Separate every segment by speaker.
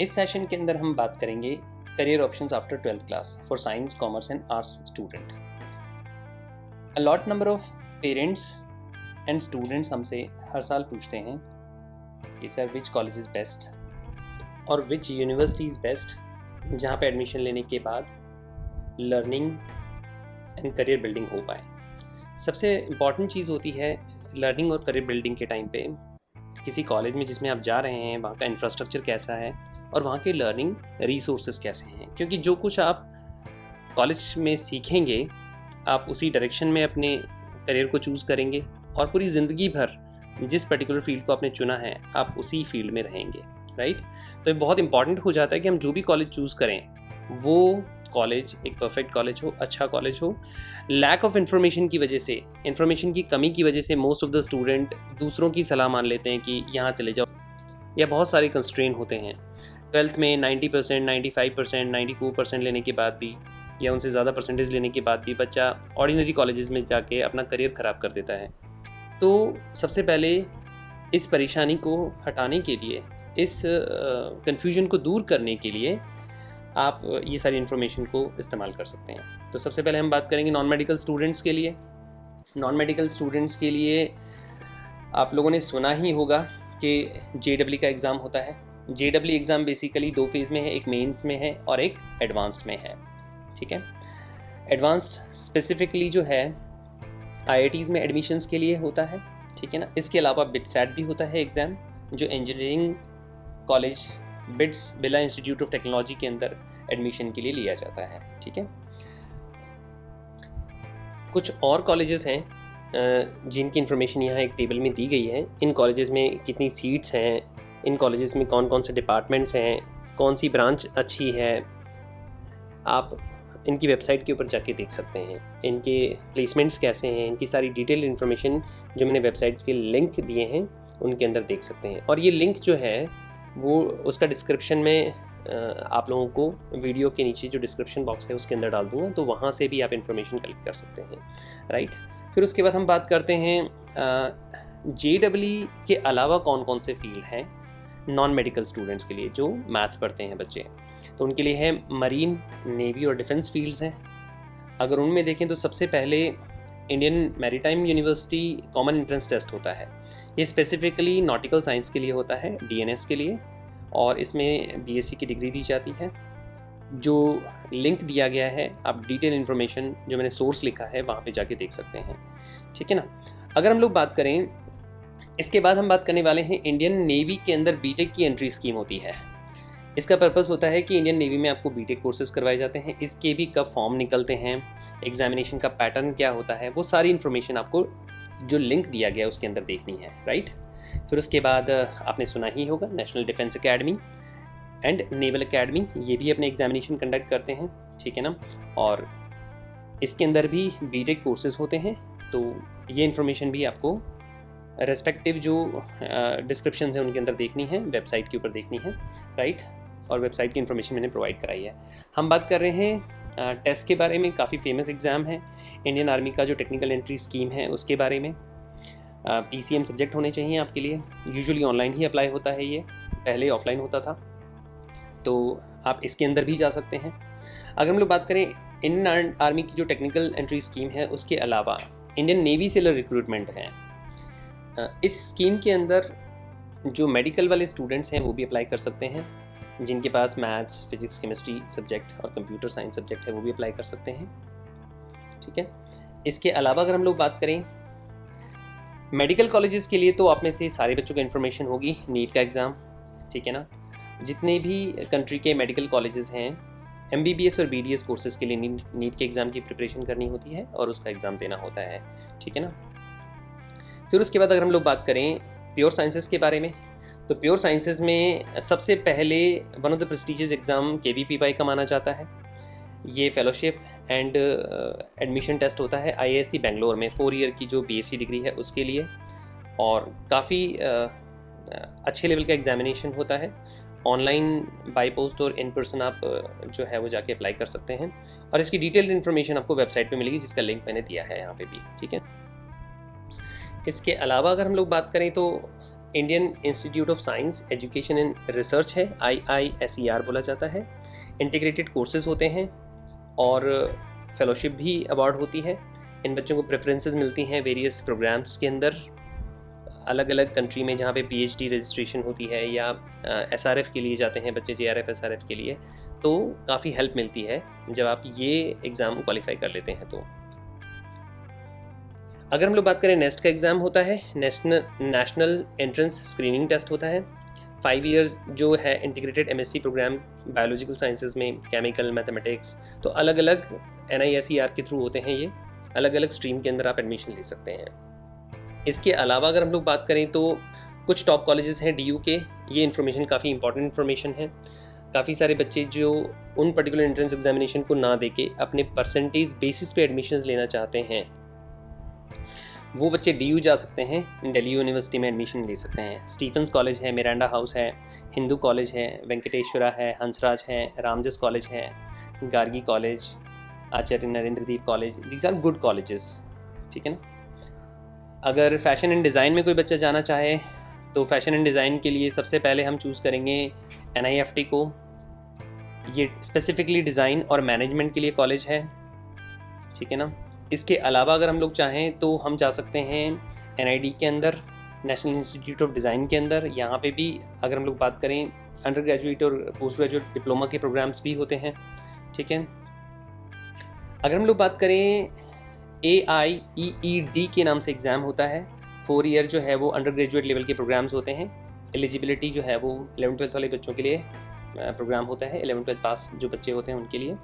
Speaker 1: इस सेशन के अंदर हम बात करेंगे career options after 12th class for science, commerce and arts student. A lot number of parents and students हमसे हर साल पूछते हैं कि sir which college is best और विच यूनिवर्सिटी इज़ बेस्ट जहाँ पे एडमिशन लेने के बाद लर्निंग एंड करियर बिल्डिंग हो पाए। सबसे इम्पॉर्टेंट चीज़ होती है लर्निंग और करियर बिल्डिंग के टाइम पे किसी कॉलेज में जिसमें आप जा रहे हैं वहाँ का इंफ्रास्ट्रक्चर कैसा है और वहाँ के लर्निंग रिसोर्सेज कैसे हैं, क्योंकि जो कुछ आप कॉलेज में सीखेंगे आप उसी डायरेक्शन में अपने करियर को चूज़ करेंगे और पूरी ज़िंदगी भर जिस पर्टिकुलर फील्ड को आपने चुना है आप उसी फील्ड में रहेंगे, राइट। तो ये बहुत इंपॉर्टेंट हो जाता है कि हम जो भी कॉलेज चूज़ करें वो कॉलेज एक परफेक्ट कॉलेज हो, अच्छा कॉलेज हो। लैक ऑफ इन्फॉर्मेशन की वजह से, इन्फॉर्मेशन की कमी की वजह से मोस्ट ऑफ द स्टूडेंट दूसरों की सलाह मान लेते हैं कि यहाँ चले जाओ, या बहुत सारे कंस्ट्रेन होते हैं। 12th में 90%, 95%, 94% लेने के बाद भी या उनसे ज़्यादा परसेंटेज लेने के बाद भी बच्चा ऑर्डिनरी कॉलेजेस में जाके अपना करियर ख़राब कर देता है। तो सबसे पहले इस परेशानी को हटाने के लिए, इस कन्फ्यूजन को दूर करने के लिए आप ये सारी इन्फॉर्मेशन को इस्तेमाल कर सकते हैं। तो सबसे पहले हम बात करेंगे नॉन मेडिकल स्टूडेंट्स के लिए। नॉन मेडिकल स्टूडेंट्स के लिए आप लोगों ने सुना ही होगा कि JEE का एग्ज़ाम होता है। JEE एग्ज़ाम बेसिकली 2 फेज़ में है, एक मेन में है और एक एडवांस्ड में है, ठीक है। एडवांस्ड स्पेसिफिकली जो है IITs में एडमिशन्स के लिए होता है, ठीक है ना। इसके अलावा BITSAT भी होता है एग्ज़ाम, जो engineering college bits Birla institute of technology के अंदर एडमिशन के लिए लिया जाता है, ठीक है। कुछ और कॉलेजेस हैं जिनकी इन्फॉर्मेशन यहाँ एक टेबल में दी गई है। इन कॉलेजेस में कितनी सीट्स हैं, इन कॉलेजेस में कौन कौन से डिपार्टमेंट्स हैं, कौन सी ब्रांच अच्छी है, आप इनकी वेबसाइट के ऊपर जाके देख सकते हैं। इनके प्लेसमेंट्स कैसे हैं, इनकी सारी डिटेल इन्फॉर्मेशन जो मैंने वेबसाइट के लिंक दिए हैं उनके अंदर देख सकते हैं। और ये लिंक जो है वो उसका डिस्क्रिप्शन में आप लोगों को वीडियो के नीचे जो डिस्क्रिप्शन बॉक्स है उसके अंदर डाल दूंगा, तो वहाँ से भी आप इन्फॉर्मेशन कलेक्ट कर सकते हैं, राइट। फिर उसके बाद हम बात करते हैं JEE के अलावा कौन कौन से फील्ड हैं नॉन मेडिकल स्टूडेंट्स के लिए जो मैथ्स पढ़ते हैं बच्चे। तो उनके लिए है मरीन, नेवी और डिफेंस फील्ड्स हैं। अगर उनमें देखें तो सबसे पहले Indian maritime university common entrance test होता है। ये स्पेसिफिकली नॉटिकल साइंस के लिए होता है, DNS के लिए, और इसमें BSc की डिग्री दी जाती है। जो लिंक दिया गया है आप डिटेल इन्फॉर्मेशन जो मैंने सोर्स लिखा है वहाँ पे जाके देख सकते हैं, ठीक है ना। अगर हम लोग बात करें, इसके बाद हम बात करने वाले हैं इंडियन नेवी के अंदर BTech की एंट्री स्कीम होती है। इसका पर्पस होता है कि इंडियन नेवी में आपको BTech कोर्सेज करवाए जाते हैं। इसके भी कब फॉर्म निकलते हैं, एग्जामिनेशन का पैटर्न क्या होता है, वो सारी इन्फॉर्मेशन आपको जो लिंक दिया गया है उसके अंदर देखनी है, राइट। फिर उसके बाद आपने सुना ही होगा national defence academy and naval academy, ये भी अपने एग्जामिनेशन कंडक्ट करते हैं, ठीक है ना। और इसके अंदर भी BTech कोर्सेज होते हैं। तो ये इन्फॉर्मेशन भी आपको रेस्पेक्टिव जो डिस्क्रिप्शन है उनके अंदर देखनी है, वेबसाइट के ऊपर देखनी है, राइट। और वेबसाइट की इन्फॉर्मेशन मैंने प्रोवाइड कराई है। हम बात कर रहे हैं टेस्ट के बारे में। काफ़ी फेमस एग्ज़ाम है इंडियन आर्मी का जो टेक्निकल एंट्री स्कीम है उसके बारे में। PCM सब्जेक्ट होने चाहिए आपके लिए। यूजुअली ऑनलाइन ही अप्लाई होता है, ये पहले ऑफलाइन होता था, तो आप इसके अंदर भी जा सकते हैं। अगर हम लोग बात करें इंडियन आर्मी की जो टेक्निकल एंट्री स्कीम है उसके अलावा इंडियन नेवी से रिक्रूटमेंट है। इस स्कीम के अंदर जो मेडिकल वाले स्टूडेंट्स हैं वो भी अप्लाई कर सकते हैं। जिनके पास मैथ्स, फिजिक्स, केमिस्ट्री सब्जेक्ट और कंप्यूटर साइंस सब्जेक्ट है वो भी अप्लाई कर सकते हैं, ठीक है। इसके अलावा अगर हम लोग बात करें मेडिकल कॉलेजेस के लिए, तो आप में से सारे बच्चों को इन्फॉर्मेशन होगी नीट का एग्ज़ाम, ठीक है ना। जितने भी कंट्री के मेडिकल कॉलेजेस हैं MBBS और BDS कोर्सेज़ के लिए नीट के एग्ज़ाम की प्रिपरेशन करनी होती है और उसका एग्ज़ाम देना होता है, ठीक है ना। फिर उसके बाद अगर हम लोग बात करें प्योर साइंसेस के बारे में, तो प्योर साइंसेस में सबसे पहले one of the prestigious exam KVPY का माना जाता है। ये फेलोशिप एंड एडमिशन टेस्ट होता है IISc बेंगलोर में 4 ईयर की जो BSc डिग्री है उसके लिए, और काफ़ी अच्छे लेवल का एग्जामिनेशन होता है। ऑनलाइन, बाय पोस्ट और इन पर्सन आप जो है वो जाके अप्लाई कर सकते हैं, और इसकी डिटेल्ड इन्फॉर्मेशन आपको वेबसाइट पे मिलेगी जिसका लिंक मैंने दिया है यहाँ पे भी, ठीक है। इसके अलावा अगर हम लोग बात करें तो Indian institute of science education and research है, IISER बोला जाता है। इंटीग्रेटेड कोर्सेज होते हैं और फेलोशिप भी अवार्ड होती है। इन बच्चों को प्रेफरेंसेस मिलती हैं वेरियस प्रोग्राम्स के अंदर, अलग अलग कंट्री में जहाँ पे PhD रजिस्ट्रेशन होती है या SRF के लिए जाते हैं बच्चे, JRF SRF के लिए, तो काफ़ी हेल्प मिलती है जब आप ये एग्ज़ाम क्वालिफाई कर लेते हैं। तो अगर हम लोग बात करें नेस्ट का एग्ज़ाम होता है, नेशनल एंट्रेंस स्क्रीनिंग टेस्ट होता है। 5 इयर्स जो है integrated MSc programme biological sciences में, केमिकल, मैथमेटिक्स, तो अलग अलग NISER के थ्रू होते हैं ये, अलग अलग स्ट्रीम के अंदर आप एडमिशन ले सकते हैं। इसके अलावा अगर हम लोग बात करें तो कुछ टॉप कॉलेजेस हैं DU के, ये इन्फॉर्मेशन काफ़ी इंपॉर्टेंट इन्फॉर्मेशन है। काफ़ी सारे बच्चे जो उन पर्टिकुलर एंट्रेंस एग्जामिनेशन को ना देके अपने परसेंटेज बेसिस पे एडमिशन्स लेना चाहते हैं, वो बच्चे DU जा सकते हैं, दिल्ली यूनिवर्सिटी में एडमिशन ले सकते हैं। स्टीफेंस कॉलेज है, मिरांडा हाउस है, हिंदू कॉलेज है, वेंकटेश्वरा है, हंसराज है, रामजस कॉलेज है, Gargi college, Acharya Narendradeep college, these are good colleges, ठीक है ना। अगर फैशन एंड डिज़ाइन में कोई बच्चा जाना चाहे तो फैशन एंड डिज़ाइन के लिए सबसे पहले हम चूज़ करेंगे NIFT को। ये स्पेसिफिकली डिज़ाइन और मैनेजमेंट के लिए कॉलेज है, ठीक है ना। इसके अलावा अगर हम लोग चाहें तो हम जा सकते हैं NID के अंदर, नेशनल इंस्टीट्यूट ऑफ डिज़ाइन के अंदर। यहाँ पे भी अगर हम लोग बात करें अंडर ग्रेजुएट और पोस्ट ग्रेजुएट डिप्लोमा के प्रोग्राम्स भी होते हैं, ठीक है। अगर हम लोग बात करें AIEED के नाम से एग्ज़ाम होता है, 4 ईयर जो है वो अंडर ग्रेजुएट लेवल के प्रोग्राम्स होते हैं। एलिजिबिलिटी जो है वो 11th-12th वाले बच्चों के लिए प्रोग्राम होता है, 11th-12th पास जो बच्चे होते हैं उनके लिए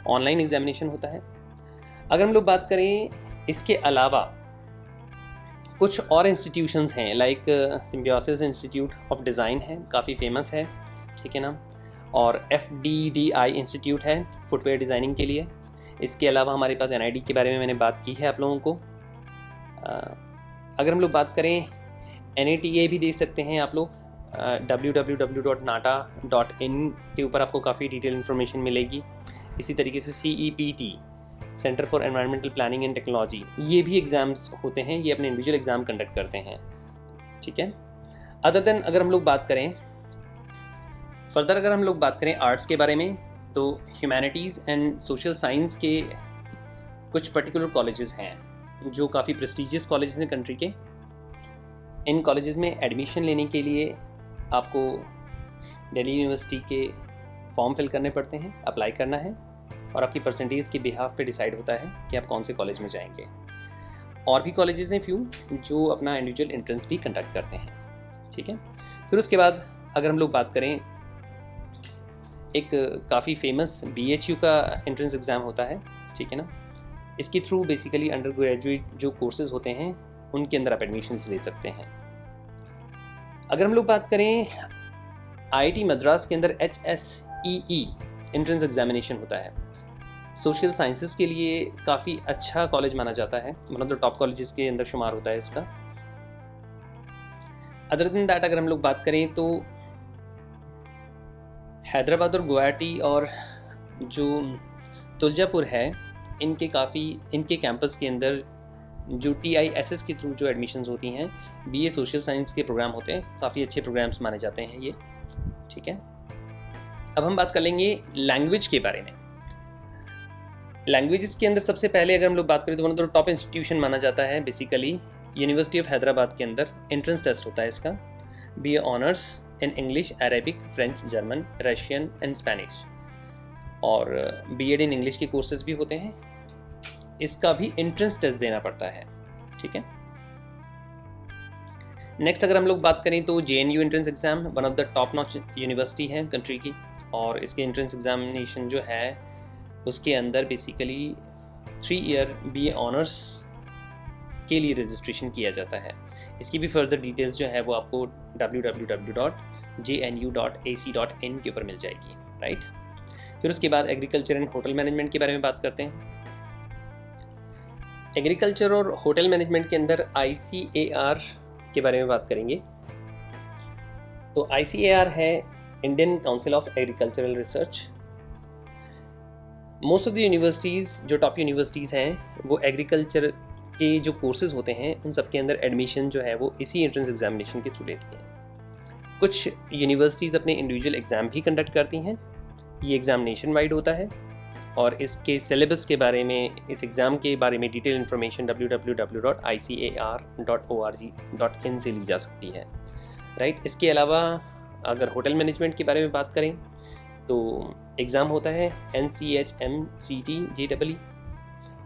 Speaker 1: ऑनलाइन एग्जामिनेशन होता है। अगर हम लोग बात करें इसके अलावा कुछ और इंस्टीट्यूशंस हैं, like symbiosis institute of design है, काफ़ी फेमस है, ठीक है ना, और FDDI इंस्टीट्यूट है फुटवेयर डिज़ाइनिंग के लिए। इसके अलावा हमारे पास NID के बारे में मैंने बात की है आप लोगों को। अगर हम लोग बात करें NATA भी देख सकते हैं आप लोग, www.nata.in के ऊपर आपको काफ़ी डिटेल इन्फॉर्मेशन मिलेगी। इसी तरीके से CEPT, centre for environmental planning and technology, ये भी एग्ज़ाम्स होते हैं, ये अपने इंडिविजुअल एग्ज़ाम कंडक्ट करते हैं, ठीक है। अदर देन अगर हम लोग बात करें फर्दर, अगर हम लोग बात करें आर्ट्स के बारे में, तो ह्यूमैनिटीज़ एंड सोशल साइंस के कुछ पर्टिकुलर कॉलेजेस हैं जो काफ़ी प्रेस्टिजियस कॉलेजेस हैं कंट्री के। इन कॉलेजेस में एडमिशन लेने के लिए आपको दिल्ली यूनिवर्सिटी के फॉर्म फिल करने पड़ते हैं, अप्लाई करना है, और आपकी परसेंटेज के बिहाफ पे डिसाइड होता है कि आप कौन से कॉलेज में जाएंगे। और भी कॉलेजेस हैं फ्यू जो अपना इंडिविजुअल एंट्रेंस भी कंडक्ट करते हैं, ठीक है। फिर उसके बाद अगर हम लोग बात करें, एक काफ़ी फेमस BHU का एंट्रेंस एग्ज़ाम होता है, ठीक है ना। इसके थ्रू बेसिकली अंडर ग्रेजुएट जो कोर्सेज होते हैं उनके अंदर आप एडमिशन्स ले सकते हैं। अगर हम लोग बात करें IIT मद्रास के अंदर HSEE एंट्रेंस एग्जामिनेशन होता है, सोशल साइंसेस के लिए काफ़ी अच्छा कॉलेज माना जाता है, one of the top colleges के अंदर शुमार होता है इसका। अदर देन दैट अगर हम लोग बात करें तो हैदराबाद और गुवाहाटी और जो तुलजापुर है, इनके कैंपस के अंदर जो TISS के थ्रू जो एडमिशन्स होती हैं, BA सोशल साइंस के प्रोग्राम होते हैं, काफ़ी अच्छे प्रोग्राम्स माने जाते हैं ये, ठीक है। अब हम बात कर लेंगे लैंग्वेज के बारे में। लैंग्वेजेस के अंदर सबसे पहले अगर हम लोग बात करें तो one of the top institution माना जाता है बेसिकली यूनिवर्सिटी ऑफ हैदराबाद के अंदर एंट्रेंस टेस्ट होता है इसका, BA honours in English, Arabic, French, German, Russian and Spanish, और BEd इन इंग्लिश के कोर्सेज भी होते हैं। इसका भी एंट्रेंस टेस्ट देना पड़ता है, ठीक है। नेक्स्ट अगर हम लोग बात करें तो JNU entrance exam one of the top notch university है कंट्री की, और इसके एंट्रेंस एग्जामिनेशन जो है उसके अंदर बेसिकली 3 ईयर BA ऑनर्स के लिए रजिस्ट्रेशन किया जाता है। इसकी भी फर्दर डिटेल्स जो है वो आपको www.jnu.ac.in के ऊपर मिल जाएगी, राइट। फिर उसके बाद एग्रीकल्चर एंड होटल मैनेजमेंट के बारे में बात करते हैं। एग्रीकल्चर और होटल मैनेजमेंट के अंदर ICAR के बारे में बात करेंगे। तो ICAR है Indian council of agricultural research. Most of the universities जो टॉप यूनिवर्सिटीज़ हैं वो एग्रीकल्चर के जो कोर्सेज़ होते हैं उन सब के अंदर एडमिशन जो है वो इसी एंट्रेंस एग्जामिनेशन के थ्रू लेती हैं। कुछ यूनिवर्सिटीज़ अपने इंडिविजुअल एग्ज़ाम भी कंडक्ट करती हैं। ये एग्ज़ाम नेशन वाइड होता है और इसके सिलेबस के बारे में, इस एग्ज़ाम के बारे में डिटेल इन्फॉर्मेशन www.icar.org.in से ली जा सकती है, राइट। इसके अलावा अगर होटल मैनेजमेंट के बारे में बात करें तो एग्ज़ाम होता है NCHMCT-JEE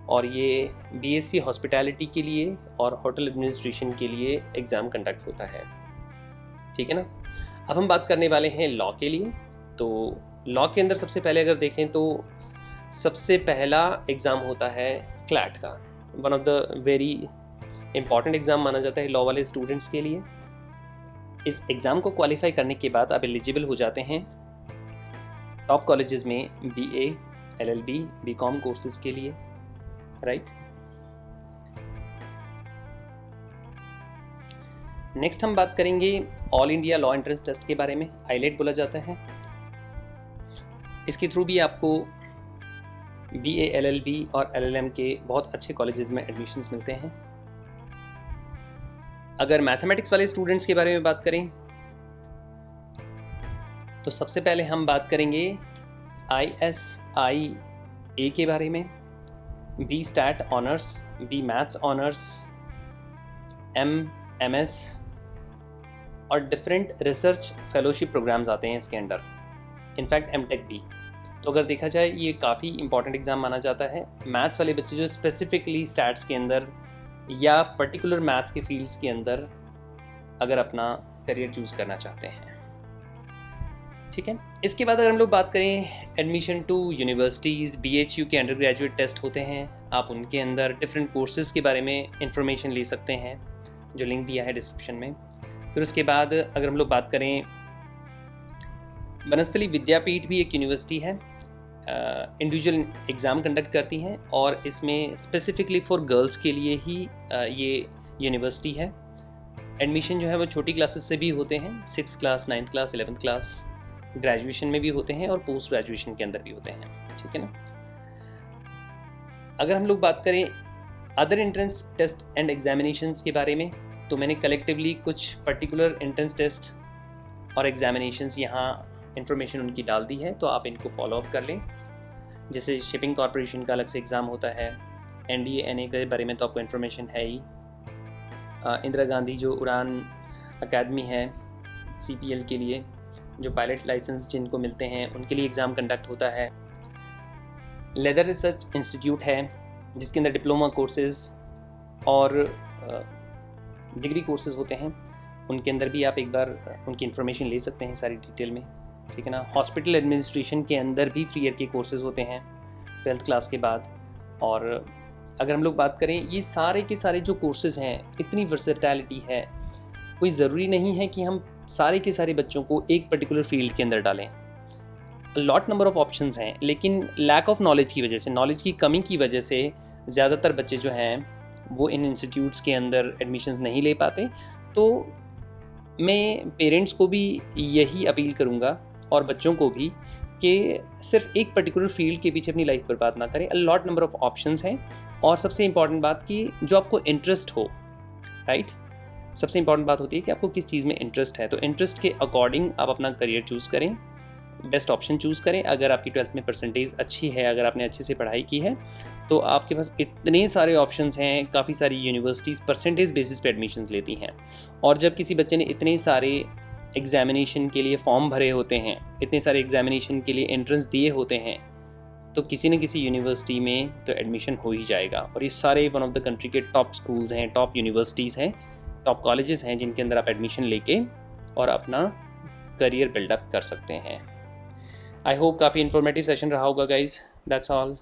Speaker 1: और ये BSc हॉस्पिटैलिटी के लिए और होटल एडमिनिस्ट्रेशन के लिए एग्ज़ाम कंडक्ट होता है, ठीक है ना। अब हम बात करने वाले हैं लॉ के लिए। तो लॉ के अंदर सबसे पहले अगर देखें तो सबसे पहला एग्ज़ाम होता है क्लैट का। One of the very important exam माना जाता है लॉ वाले स्टूडेंट्स के लिए। इस एग्ज़ाम को क्वालिफाई करने के बाद आप एलिजिबल हो जाते हैं टॉप कॉलेजेस में BA, LLB, BCom कोर्सेज़ के लिए, राइट। नेक्स्ट हम बात करेंगे all India law entrance test के बारे में। IELTS बोला जाता है। इसके थ्रू भी आपको BA, LLB और LLM के बहुत अच्छे कॉलेजेस में एडमिशन्स मिलते हैं। अगर मैथमेटिक्स वाले स्टूडेंट्स के बारे में बात करें तो सबसे पहले हम बात करेंगे ISIA के बारे में, B stat honours, B maths honours, MS और डिफरेंट रिसर्च फेलोशिप प्रोग्राम्स आते हैं इसके अंडर, इनफैक्ट MTech भी। तो अगर देखा जाए ये काफ़ी इंपॉर्टेंट एग्ज़ाम माना जाता है। मैथ्स वाले बच्चे जो स्पेसिफिकली स्टैट्स के अंदर या पर्टिकुलर मैथ्स के फील्ड्स के अंदर अगर अपना करियर चूज़ करना चाहते हैं, ठीक है। इसके बाद अगर हम लोग बात करें एडमिशन टू यूनिवर्सिटीज़, BHU के अंडर ग्रेजुएट टेस्ट होते हैं। आप उनके अंदर डिफरेंट कोर्सेज़ के बारे में इंफॉर्मेशन ले सकते हैं, जो लिंक दिया है डिस्क्रिप्शन में। फिर उसके बाद अगर हम लोग बात करें, बनस्थली विद्यापीठ भी एक यूनिवर्सिटी है, इंडिविजुअल एग्ज़ाम कंडक्ट करती हैं और इसमें स्पेसिफिकली फॉर गर्ल्स के लिए ही ये यूनिवर्सिटी है। एडमिशन जो है वो छोटी क्लासेस से भी होते हैं, 6th class, 9th class, 11th class, graduation में भी होते हैं और पोस्ट ग्रेजुएशन के अंदर भी होते हैं, ठीक है ना। अगर हम लोग बात करें other entrance test and examinations के बारे में, तो मैंने कलेक्टिवली कुछ पर्टिकुलर एंट्रेंस टेस्ट और एग्जामिनेशंस यहाँ इन्फॉर्मेशन उनकी डाल दी है, तो आप इनको फॉलो अप कर लें। जैसे शिपिंग कॉर्पोरेशन का अलग से एग्ज़ाम होता है, NDA NA के बारे में तो आपको इन्फॉर्मेशन है ही। इंदिरा गांधी जो उड़ान अकेडमी है CPL के लिए, जो पायलट लाइसेंस जिनको मिलते हैं उनके लिए एग्ज़ाम कंडक्ट होता है। लेदर रिसर्च इंस्टीट्यूट है जिसके अंदर डिप्लोमा कोर्सेज़ और डिग्री कोर्सेज़ होते हैं, उनके अंदर भी आप एक बार उनकी इन्फॉर्मेशन ले सकते हैं सारी डिटेल में, ठीक है ना। हॉस्पिटल एडमिनिस्ट्रेशन के अंदर भी 3 ईयर के कोर्सेज़ होते हैं 12th क्लास के बाद। और अगर हम लोग बात करें, ये सारे के सारे जो कोर्सेज़ हैं, इतनी वर्सेटैलिटी है, कोई ज़रूरी नहीं है कि हम सारे के सारे बच्चों को एक पर्टिकुलर फील्ड के अंदर डालें। लॉट नंबर ऑफ ऑप्शंस हैं, लेकिन लैक ऑफ नॉलेज की वजह से, नॉलेज की कमी की वजह से ज़्यादातर बच्चे जो हैं वो इन इंस्टीट्यूट्स के अंदर एडमिशन्स नहीं ले पाते। तो मैं पेरेंट्स को भी यही अपील करूँगा और बच्चों को भी कि सिर्फ एक पर्टिकुलर फील्ड के पीछे अपनी लाइफ बर्बाद ना करें। लॉट नंबर ऑफ ऑप्शंस हैं और सबसे इंपॉर्टेंट बात कि जो आपको इंटरेस्ट हो, राइट। सबसे इंपॉर्टेंट बात होती है कि आपको किस चीज़ में इंटरेस्ट है, तो इंटरेस्ट के अकॉर्डिंग आप अपना करियर चूज़ करें, बेस्ट ऑप्शन चूज़ करें। अगर आपकी 12th में परसेंटेज अच्छी है, अगर आपने अच्छे से पढ़ाई की है, तो आपके पास इतने सारे ऑप्शंस हैं। काफ़ी सारी यूनिवर्सिटीज़ परसेंटेज बेसिस पे एडमिशन्स लेती हैं, और जब किसी बच्चे ने इतने सारे एग्जामिनेशन के लिए फॉर्म भरे होते हैं, इतने सारे एग्जामिनेशन के लिए एंट्रेंस दिए होते हैं, तो किसी न किसी यूनिवर्सिटी में तो एडमिशन हो ही जाएगा। और ये सारे वन ऑफ द कंट्री के टॉप स्कूल्स हैं, टॉप यूनिवर्सिटीज़ हैं, टॉप कॉलेजेस हैं, जिनके अंदर आप एडमिशन लेके और अपना करियर बिल्डअप कर सकते हैं। आई होप काफ़ी इन्फॉर्मेटिव सेशन रहा होगा गाइज। That's all.